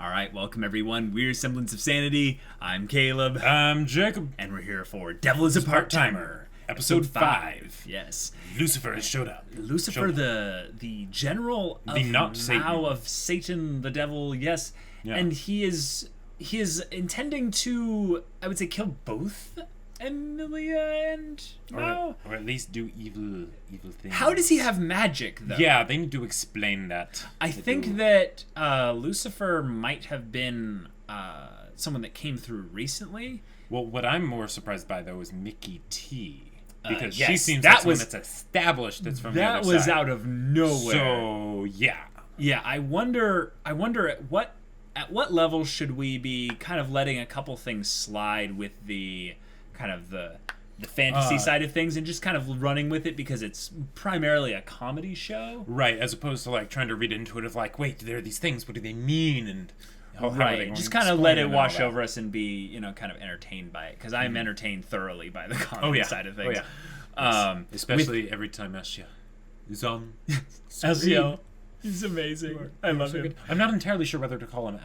All right, welcome everyone. We're Semblance of Sanity. I'm Caleb. I'm Jacob. And we're here for Devil is a Part-Timer, Episode 5. Yes. Lucifer has showed up. Lucifer, the general of Maou of Satan, the devil, yes. Yeah. And he is intending to, I would say, kill both Emilia and Maou. Or at least do evil things. How does he have magic, though? Yeah, they need to explain that. I think that Lucifer might have been someone that came through recently. Well, what I'm more surprised by, though, is Mickey T. Because yes, she seems like someone that's established that's from the other side. That was out of nowhere. So, yeah. Yeah, I wonder at what level should we be kind of letting a couple things slide with the kind of the fantasy side of things and just kind of running with it because it's primarily a comedy show. Right, as opposed to like trying to read into it of like, wait, there are these things, what do they mean? And right, just kind of let it wash over us and be, kind of entertained by it. Because I'm entertained thoroughly by the comedy side of things. Oh, yeah. Especially every time Ashiya is on. Ashiya is amazing. I love him. I'm not entirely sure whether to call him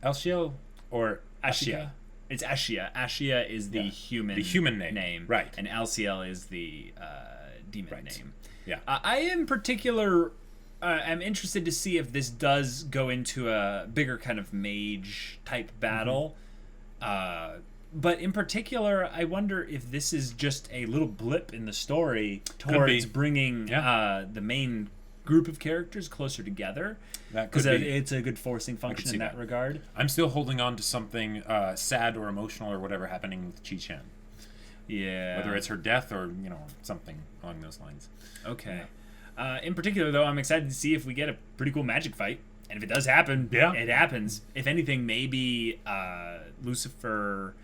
Ashiya or Ashiya. It's Ashiya. Ashiya is the human name. Right. And LCL is the demon name. Yeah. I in particular am interested to see if this does go into a bigger kind of mage type battle. But in particular, I wonder if this is just a little blip in the story towards bringing the main group of characters closer together, because it's a good forcing function in that regard. I'm still holding on to something sad or emotional or whatever happening with Chi-chan. Yeah. Whether it's her death or, something along those lines. Okay. In particular, though, I'm excited to see if we get a pretty cool magic fight. And if it does happen, it happens. If anything, maybe Lucifer,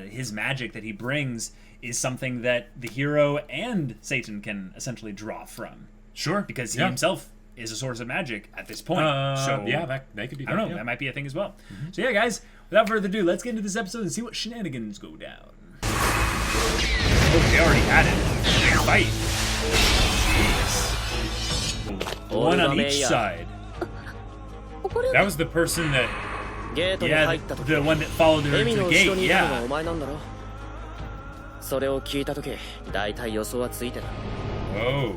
his magic that he brings is something that the hero and Satan can essentially draw from. Sure. Because he himself is a source of magic at this point. So that could be. I don't know. That might be a thing as well. So yeah, guys, without further ado, let's get into this episode and see what shenanigans go down. Oh, they already had it. Fight. Jeez. One on each side. That was the person that... Yeah, the one that followed her to the gate, yeah. Oh.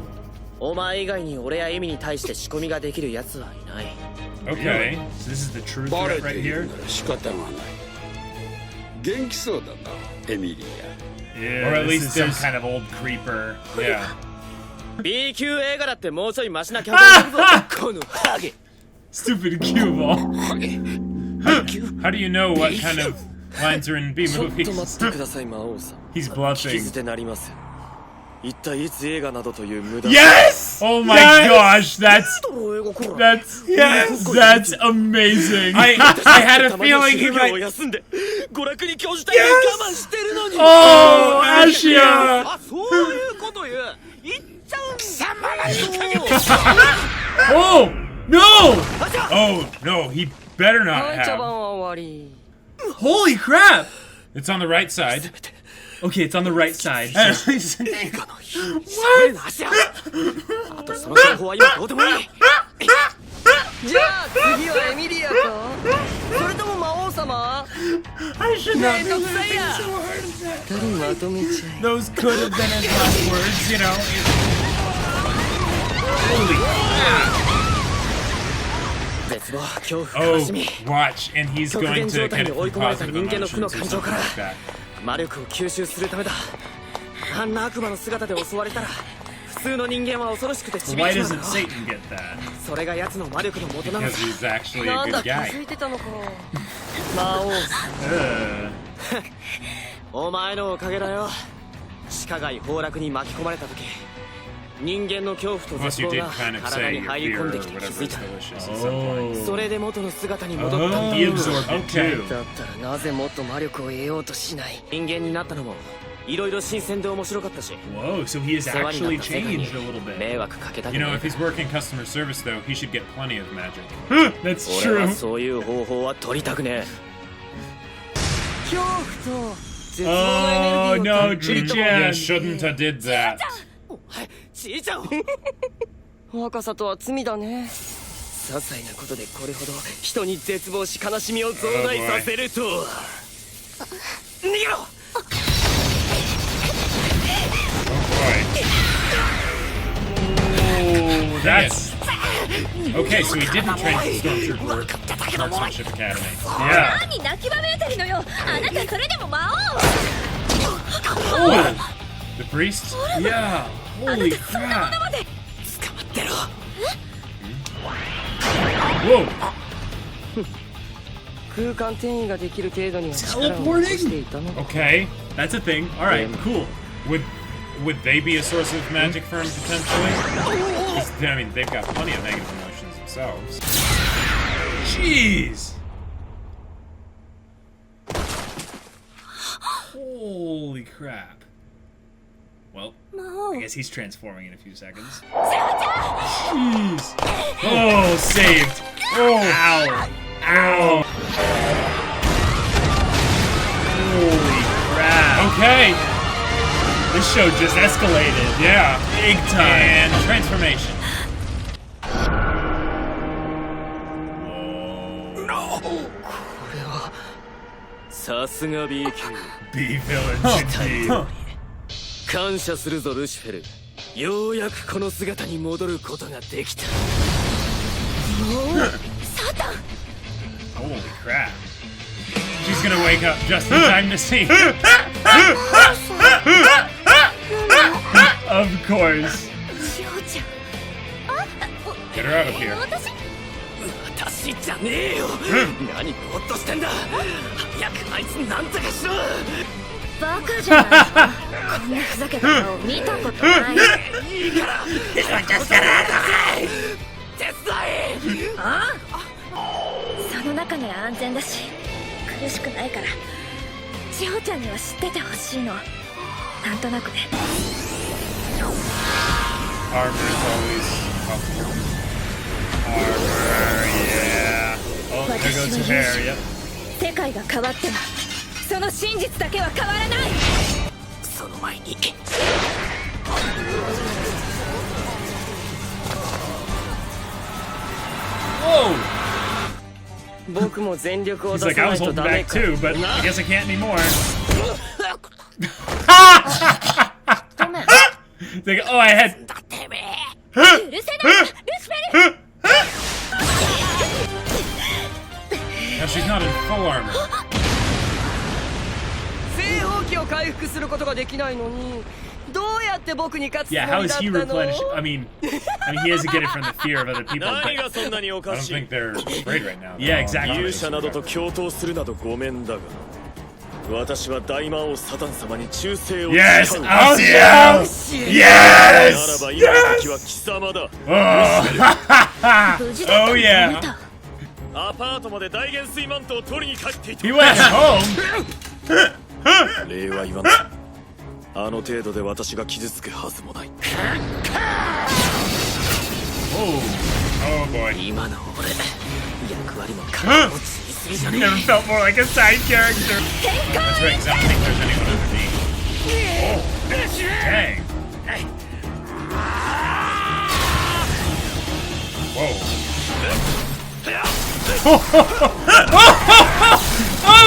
Okay, so this is the truth right here. Yeah, or at least some kind of old creeper. Yeah. Stupid cue ball. How do you know what kind of lines are in B movies? He's bluffing. Yes! Oh my gosh, that's amazing. I had a feeling he might. Yes! Oh, Ashiya! Oh no! Oh no, he better not have. Holy crap! It's on the right side. Okay, it's on the right side. What? I should not be laughing so hard at that. Those could have been his last words, Holy crap. Oh, watch, and he's going to get positive emotions or something like that. Why doesn't Satan get that? Because he's actually a good guy. Plus you did kind of say your fear or whatever is delicious at some point. He absorbed it too. Whoa, so he has actually changed a little bit. If he's working customer service though, he should get plenty of magic. That's true. Oh no, Chi-chan shouldn't have did that. 些細なことでこれほど人に絶望し悲しみを増大させるとは。逃げろ。Oh, that's okay. So he didn't train at the Stormtrooper Marksmanship Academy. Yeah. Oh, the priest. Yeah. Holy crap. Whoa. Teleporting? Okay, that's a thing. All right, cool. Would they be a source of magic for him potentially? I mean, they've got plenty of negative emotions themselves. Jeez. Holy crap. Well, I guess he's transforming in a few seconds. Jeez. Oh, saved. Oh, ow. Ow. Holy crap. Okay. This show just escalated. Yeah. Big time. And transformation. No. B villains indeed. 感謝するぞルシフェル。ようやくこの姿に戻ることができた。サタン。Holy crap. She's gonna wake up just in time to see. Of course. Get her out of here. 私じゃねえよ。何ぼーっとしてんだ。早くあいつなんとかしろ。バカじゃないか。こんなふざけた顔見たことない。いいから。手伝い。あ？その中なら安全だし苦しくないから千穂ちゃんには知っててほしいの。なんとなくね。Armor is always helpful. Armor, yeah. Oh, there goes her hair, yep. 世界が変わってもその真実だけは変わらない。その前に。Whoa! 僕も全力を He's 出 like, さ I な was いと holding ダメ back か。too, but I guess I can't anymore. ごめん。 It's like, oh, I had. てめえ。許せない。ルシフェル。 Now she's not in full armor. 正方形を回復することができないのにどうやって僕に勝つつも Yeah, り how だっ is た he の replenished? I mean, he has to get it from the fear of other people, but I don't think they're afraid right now. Yeah, exactly. 勇者などと共闘するなどごめんだが私は大魔王サタン様に忠誠を Yes, 誓う Ashiya! な Yes! らば今の敵は貴様だ Oh yeah! アパートまで大元帥マントを取りに帰っていた He went home. 礼は言わんあの程度で私が傷つくはずもない Oh boy. 今の俺役割も覚悟しすぎじゃね Never felt more like a side character. That's right, 'cause I don't think there's anyone underneath. Oh, dang. Whoa.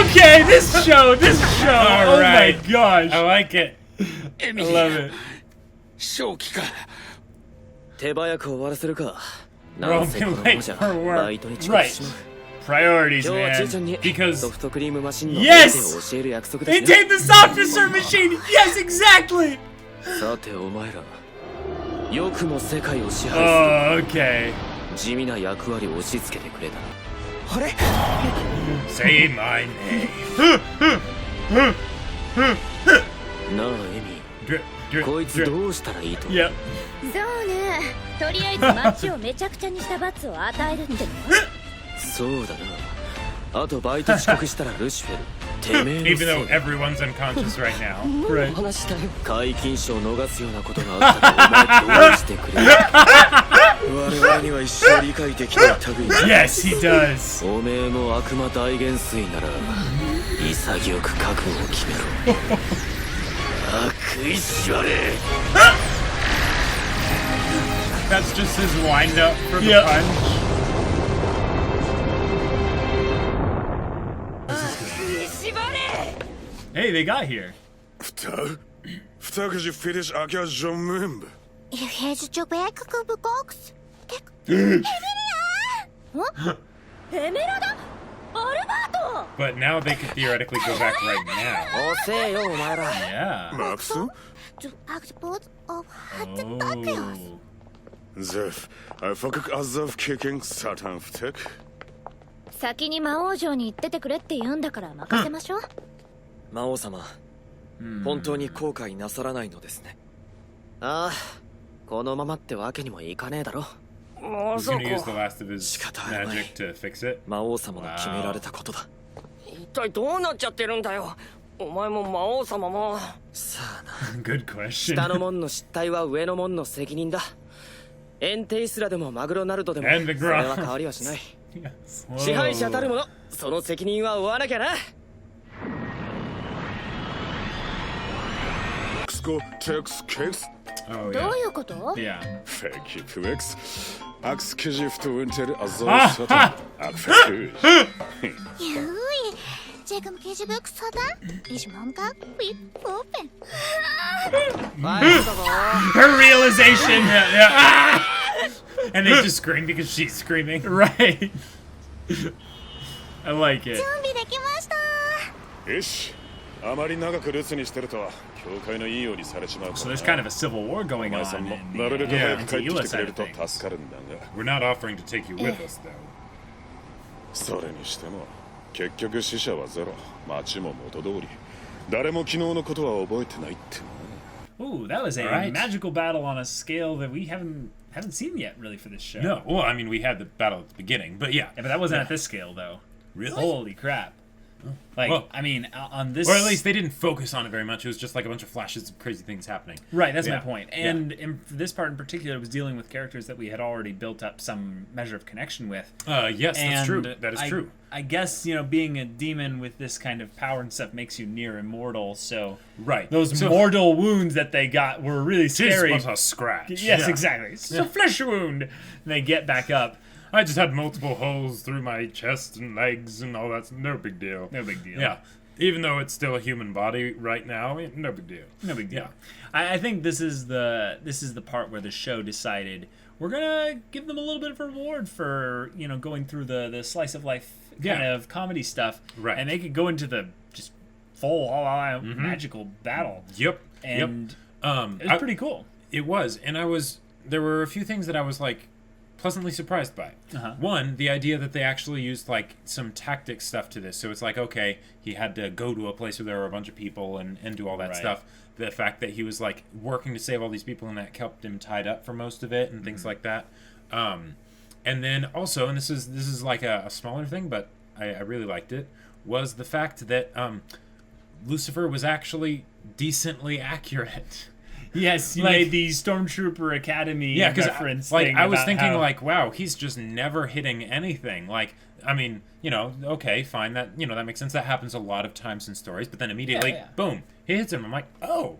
Okay, this show. All right. Oh my gosh. I like it. I love it. 正気か手早く終わらせるか Well, we wait for work. Right. Priorities, 今日はちーちゃん man. に Because ソフトクリームマシンの Yes! を教える約束です it ね take the softer serve machine. Yes, exactly. さてお前らよくも世界を支 Oh, 配 okay. する地味な役割を押し付けてくれたあれ Say my name. なあエミ Drip, こいつ drip, どうしたらいいと drip. Yep. そうねとりあえず街をめちゃくちゃにした罰を与えるってのそうだなあとバイト遅刻したらルシフェルてめえの Even せ though い everyone's unconscious right now. 何の話だよ解禁賞を逃すようなことがあったらお前どうしてくれる我々には一生理解できない類だ Yes, he does. おめえも悪魔大元帥なら潔く覚悟を決めろ悪意しわれ That's just his wind up for the punch. Hey, they got here. How could you finish Akia's member? You had to back the box. Emerald? Alberto! But now they could theoretically go back right now. 遅えよお前ら Yeah. Max? To act both of hot Oh. Zef, I fuck as of kicking Satan Ftek. 先に魔王城に行っててくれって言うんだから任せましょう。魔王様、本当に後悔なさらないのですね。ああこのままってわけにもいかねえだろ He's gonna use the last of his 仕方ない magic to fix it. 魔王様の決められたことだ。一体どうなっちゃってるんだよお前も魔王様もさあな。Good question. 下の門の失態は上の門の責任だエンテイスラでもマグロナルドでも And the それは変わりはしない Whoa. 支配者たる者その責任は負わなきゃな Xco Tex Cakes? Oh ど yeah. ういうこと Yeah. Fake it, X. Axe Kijif to Winter Azor Ah, Satan. Akfekush. 유이 지금 게시북 서다 is 뭔가 윗 오pen Her realization. Yeah. And they just scream because she's screaming. Right. I like it. 準備できましたよし。あまり長く留守にしてると教会のいいようにされちまうか So ら there's な。 kind of a civil war お going 前さ on んも in なるべく the 早く帰って Tequila きてく side れ of ると things. 助かるんだが、 We're not offering to take you with us, though. それにしても結局死者はゼロ、町も元通り。誰も昨日のことは覚えてないってな。 Ooh, that was a Alright. magical battle on a scale that we haven't seen yet really for this show. No, well, I mean, we had the battle at the beginning, but yeah. Yeah, but that wasn't at this scale though. Really? Holy crap. Like, Well- I mean, on this... Or at least they didn't focus on it very much. It was just like a bunch of flashes of crazy things happening. Right, that's my Yeah. point. Yeah. And in this part in particular, it was dealing with characters that we had already built up some measure of connection with. Yes, that's true. That is true. I guess, you know, being a demon with this kind of power and stuff makes you near immortal, so... Right. Those So- mortal wounds that they got were really scary. Just was a scratch. Yes, Yeah. exactly. It's a flesh wound. And they get back up. I just had multiple holes through my chest and legs and all that. No big deal. No big deal. Yeah. Even though it's still a human body right now, no big deal. No big deal. Yeah. I think this is the part where the show decided we're gonna give them a little bit of a reward for, you know, going through the slice of life kind Yeah. of comedy stuff. Right. And they could go into the just full all-out magical battle. Yep. And yep. it was pretty cool. It was, and there were a few things that I was like pleasantly surprised by. Uh-huh. One, the idea that they actually used like some tactic stuff to this. So it's like, okay, he had to go to a place where there were a bunch of people and do all that Right. stuff. The fact that he was like working to save all these people and that kept him tied up for most of it and things like that. And then also, and this is like a smaller thing, but I really liked it, was the fact that Lucifer was actually decently accurate. Yes, you Like- made the Stormtrooper Academy Yeah, because reference. like thing I was about thinking, how- like, wow, he's just never hitting anything. Like, I mean, you know, okay, fine, that that makes sense. That happens a lot of times in stories, but then immediately, Yeah. boom, he hits him. I'm like, oh,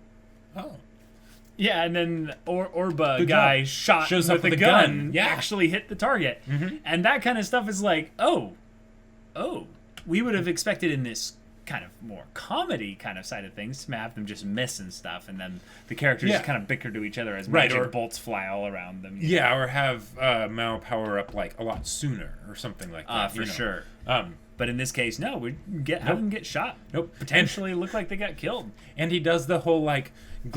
yeah, and then Orba Good guy job. shot Shows with up with a a gun, gun. Yeah. actually hit the target, and that kind of stuff is like, oh, we would have expected in this kind of more comedy kind of side of things to have them just miss and stuff, and then the characters Yeah. just kind of bicker to each other as Right, magic or- bolts fly all around them. you know? yeah, or have Mao power up like a lot sooner or something like that. For sure. Um, But in this case, no, we have them get shot. Nope. Potentially look like they got killed. and he does the whole like the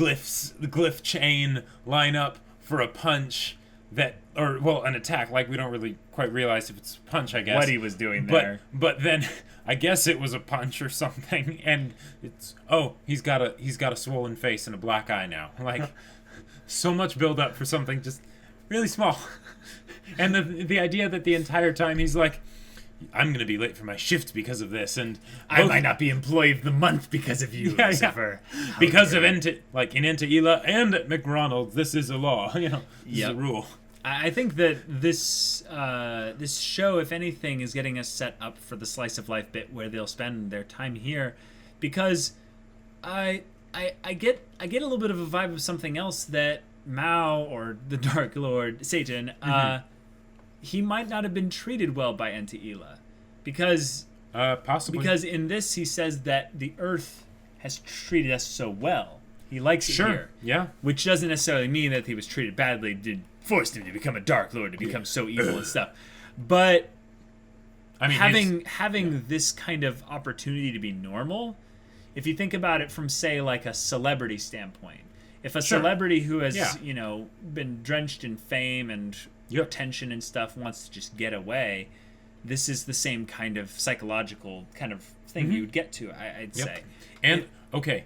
glyph chain line up for a punch that, or well, an attack. Like we don't really quite realize if it's a punch, I guess. What he was doing But there. but then I guess it was a punch or something, and it's he's got a swollen face and a black eye now. Like so much build up for something just really small, and the idea that the entire time he's like, I'm gonna be late for my shift because of this, and I might not be employee of the month because of you, Yeah, Lucifer. because of in Entaila and at McRonald's, this is a law. This is a Yep. rule. I think that this show, if anything, is getting us set up for the slice of life bit where they'll spend their time here, because I get a little bit of a vibe of something else that Mao, or the Dark Lord Satan, he might not have been treated well by Entaila, because Possibly. because in this he says that the Earth has treated us so well. He likes it here. Yeah. Which doesn't necessarily mean that he was treated badly, forced him to become a Dark Lord, to become so evil and stuff. But I mean, having this kind of opportunity to be normal, if you think about it from, say, like a celebrity standpoint, if a celebrity who has, been drenched in fame and attention and stuff wants to just get away, this is the same kind of psychological kind of thing you would get to, I'd say. And okay,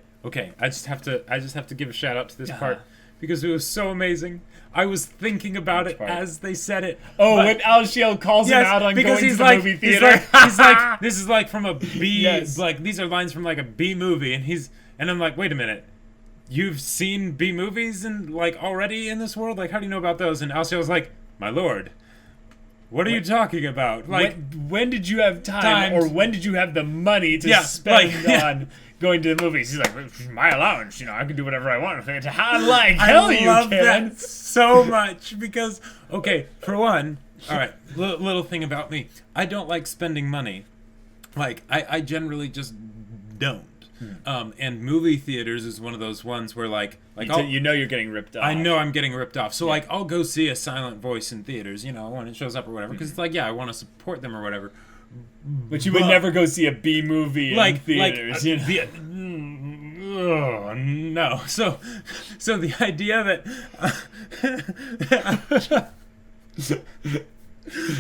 I just have to give a shout out to this part because it was so amazing. I was thinking about it as they said it. Oh, when Ashiya calls him out on going to the movie theater. He's like, this is like from a B, like these are lines from like a B movie, and I'm like, wait a minute. You've seen B movies and like already in this world? Like, how do you know about those? And Ashiya was like, my lord, what are you talking about? Like, when did you have time or when did you have the money to spend on going to the movies? He's like, my allowance, I can do whatever I want. I love that so much because, okay, for one, all right, little thing about me, I don't like spending money. Like, I generally just don't. And movie theaters is one of those ones where like you're getting ripped off. I know I'm getting ripped off. So like I'll go see a Silent Voice in theaters, when it shows up or whatever, because it's like I want to support them or whatever. But you would never go see a B movie in theaters. Oh no! So the idea that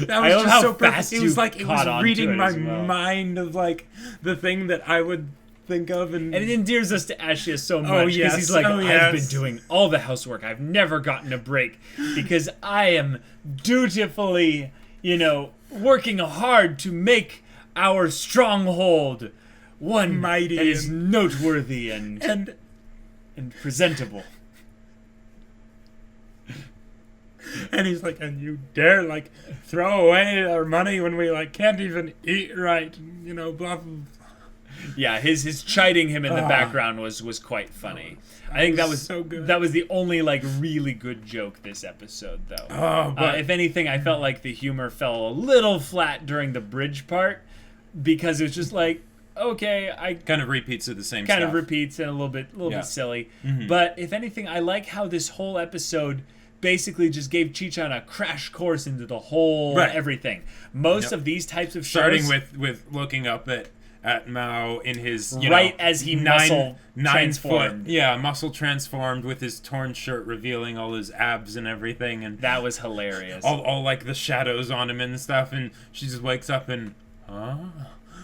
that was just so fast. It was like it was reading my mind of like the thing that I would think of, and it endears us to Ashiya so much because he's like, I've been doing all the housework. I've never gotten a break because I am dutifully, working hard to make our stronghold one mighty that is noteworthy and presentable. And he's like, and you dare like throw away our money when we like can't even eat right, blah blah. Yeah, his chiding him in the background was quite funny. I think that was so good. That was the only like really good joke this episode, though. But if anything, I felt like the humor fell a little flat during the bridge part because it was just like, okay, I kind of repeats of the same kind stuff. of repeats and a little bit silly. But if anything, I like how this whole episode basically just gave Chichan a crash course into the whole everything. Most of these types of shows, starting with looking up at Maou in his as he muscle transformed. Muscle transformed with his torn shirt revealing all his abs and everything, and that was hilarious. All like the shadows on him and stuff, and she just wakes up and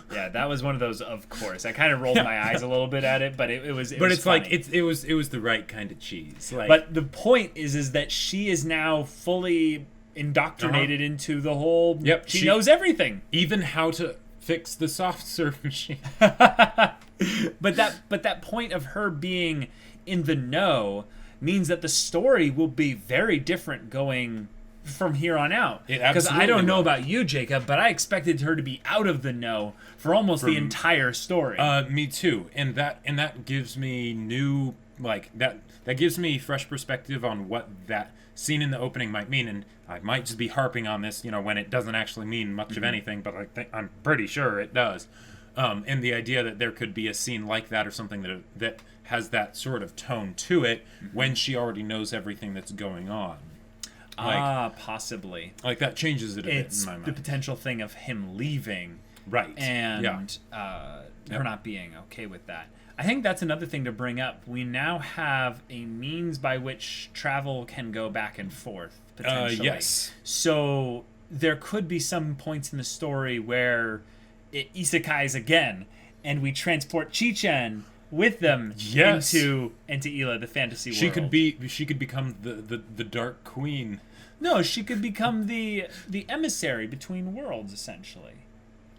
yeah, that was one of those. Of course, I kind of rolled my eyes a little bit at it, but it was. But it's funny. like it was the right kind of cheese. Like, but the point is that she is now fully indoctrinated into the whole. Yep, she knows everything, even how to fix the soft serve machine. but that point of her being in the know means that the story will be very different going from here on out. Because I don't know about you, Jacob, but I expected her to be out of the know for almost the entire story. Me too, and that gives me new that gives me fresh perspective on what that scene in the opening might mean, and I might just be harping on this, when it doesn't actually mean much of anything, but I'm pretty sure it does. And the idea that there could be a scene like that or something that has that sort of tone to it when she already knows everything that's going on. Possibly. Like that changes it a bit in my mind. The potential thing of him leaving, right? And her not being okay with that. I think that's another thing to bring up. We now have a means by which travel can go back and forth, potentially. Yes. So there could be some points in the story where it isekais again, and we transport Chichan with them into Ila, the fantasy world. She could become the Dark Queen. No, she could become the emissary between worlds, essentially.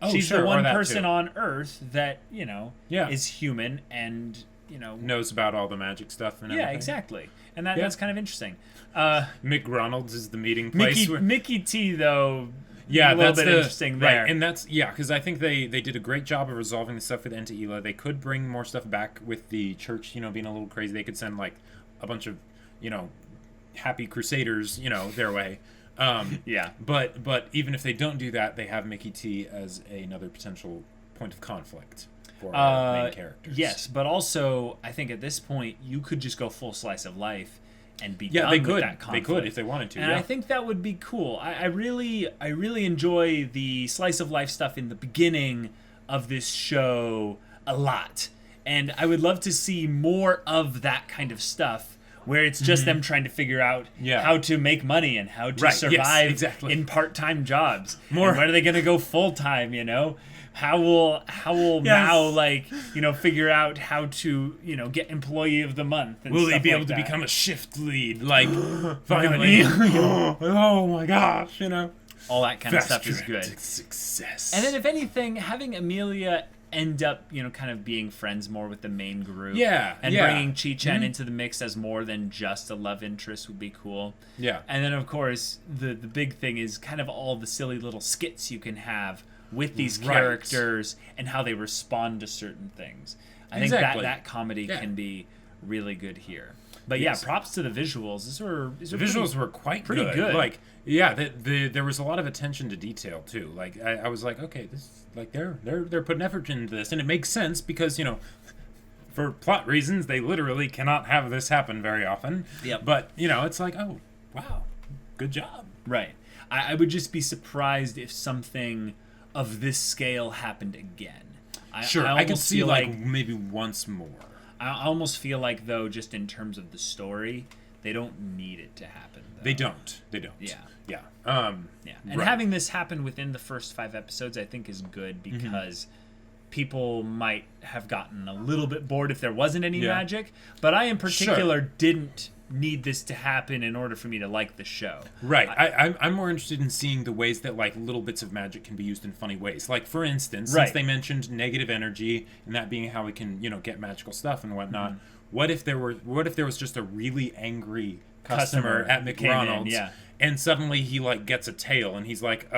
Oh, she's sure, the one person on Earth that, Yeah. is human and, knows about all the magic stuff and everything. Yeah, exactly. And that's kind of interesting. Mick Ronalds is the meeting place. Mickey T, though, yeah, a little bit interesting there. Right, and that's, because I think they did a great job of resolving the stuff with Ila. They could bring more stuff back with the church, being a little crazy. They could send, a bunch of, happy crusaders, their way. Yeah. But even if they don't do that, they have Mickey T as another potential point of conflict. for our main characters. Yes, but also I think at this point you could just go full slice of life and be Yeah, done they with could. that conflict. They could if they wanted to. And yeah. I think that would be cool. I really enjoy the slice of life stuff in the beginning of this show a lot. And I would love to see more of that kind of stuff where it's just them trying to figure out how to make money and how to survive in part-time jobs. More. And when are they going to go full-time, you know? How will Mao, like, you know, figure out how to, you know, get employee of the month and Will he stuff be like able to that. become a shift lead? Like, finally. Oh my gosh, you know. All that kind of stuff is good. Success. And then if anything, having Amelia end up, you know, kind of being friends more with the main group. Yeah, And yeah. bringing Chi-Chen into the mix as more than just a love interest would be cool. Yeah. And then, of course, the big thing is kind of all the silly little skits you can have with these characters and how they respond to certain things. I think that comedy can be really good here. But yeah, props to the visuals. The visuals were quite pretty good. Like, yeah, there was a lot of attention to detail too. Like, I was like, okay, this, like, they're putting effort into this, and it makes sense because, you know, for plot reasons, they literally cannot have this happen very often. Yep. But you know, it's like, oh wow, good job. Right. I would just be surprised if something of this scale happened again. I could see like maybe once more. I almost feel like, though, just in terms of the story, they don't need it to happen. Though. They don't. Yeah. Yeah. Yeah. And having this happen within the first 5 episodes, I think, is good because people might have gotten a little bit bored if there wasn't any magic. But I, in particular, didn't need this to happen in order for me to like the show. Right. I'm more interested in seeing the ways that, like, little bits of magic can be used in funny ways. Like, for instance, since they mentioned negative energy and that being how we can, you know, get magical stuff and whatnot, what if there was just a really angry customer at McDonald's and suddenly he, like, gets a tail and he's like,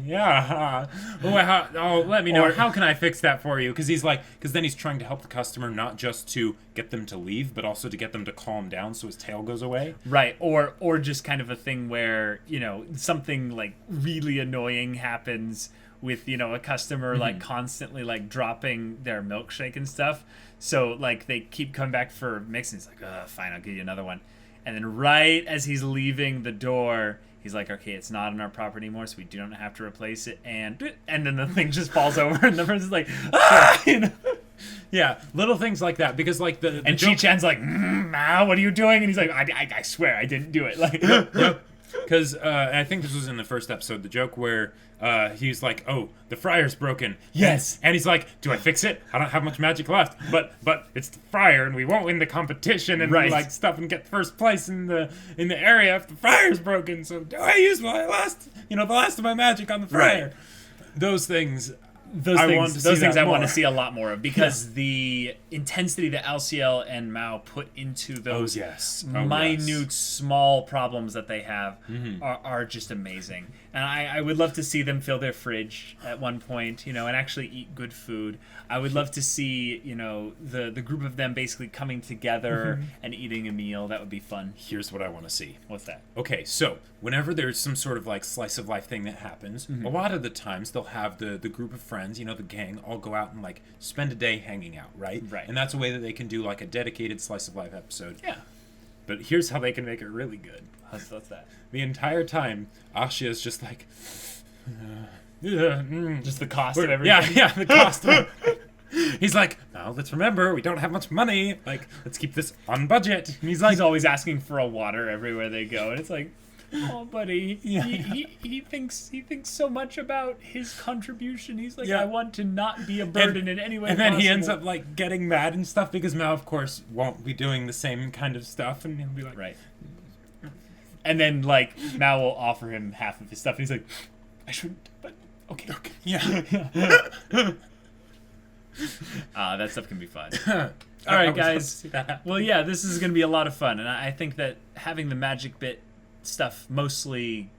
yeah. Let me know. Or, how can I fix that for you? Because then he's trying to help the customer, not just to get them to leave, but also to get them to calm down so his tail goes away. Right. Or just kind of a thing where, you know, something like really annoying happens with, you know, a customer like constantly like dropping their milkshake and stuff. So like they keep coming back for mix and he's like, fine, I'll give you another one. And then right as he's leaving the door, he's like, okay, it's not on our property anymore, so we don't have to replace it. And then the thing just falls over, and the person's like, ah! You know? Yeah, little things like that. Because, like, the and Chi-Chan's like, Mao, what are you doing? And he's like, I swear I didn't do it. Like, yep. Because I think this was in the first episode, the joke where he's like, oh, the fryer's broken. Yes. And he's like, do I fix it? I don't have much magic left. But it's the fryer, and we won't win the competition and like stuff and get first place in the area if the fryer's broken. So do I use the last of my magic on the fryer? Right. Those things I want to see a lot more of because the intensity that LCL and Mao put into those minute, small problems that they have are just amazing. And I would love to see them fill their fridge at one point, you know, and actually eat good food. I would love to see, you know, the group of them basically coming together and eating a meal. That would be fun. Here's what I want to see. What's that? Okay, so whenever there's some sort of like slice of life thing that happens, a lot of the times they'll have the group of friends, you know, the gang, all go out and like spend a day hanging out, right? Right. And that's a way that they can do like a dedicated slice of life episode. Yeah. But here's how they can make it really good. What's that? The entire time, Ashiya is just like, just the cost of everything. Yeah, the cost of He's like, now let's remember, we don't have much money. Like, let's keep this on budget. And he's always asking for a water everywhere they go, and it's like, oh, buddy, he thinks so much about his contribution. He's like, I want to not be a burden in any way And then possible. he ends up like getting mad and stuff because Mao, of course, won't be doing the same kind of stuff, and he'll be like, right. And then like Mao will offer him half of his stuff, and he's like, I shouldn't, but okay. Yeah. That stuff can be fun. All right, guys. Well, yeah, this is going to be a lot of fun, and I think that having the magic bit stuff mostly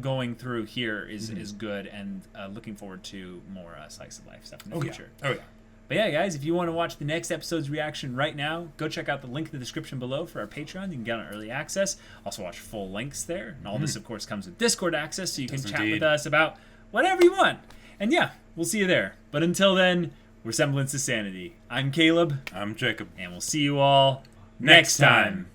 going through here is good, and looking forward to more slice of life stuff in the future. Oh yeah. But yeah, guys, if you want to watch the next episode's reaction right now, go check out the link in the description below for our Patreon. You can get on early access. Also watch full lengths there. And all this, of course, comes with Discord access, so you can chat with us about whatever you want. And yeah, we'll see you there. But until then, We're Semblance of Sanity. I'm Caleb. I'm Jacob. And we'll see you all next time.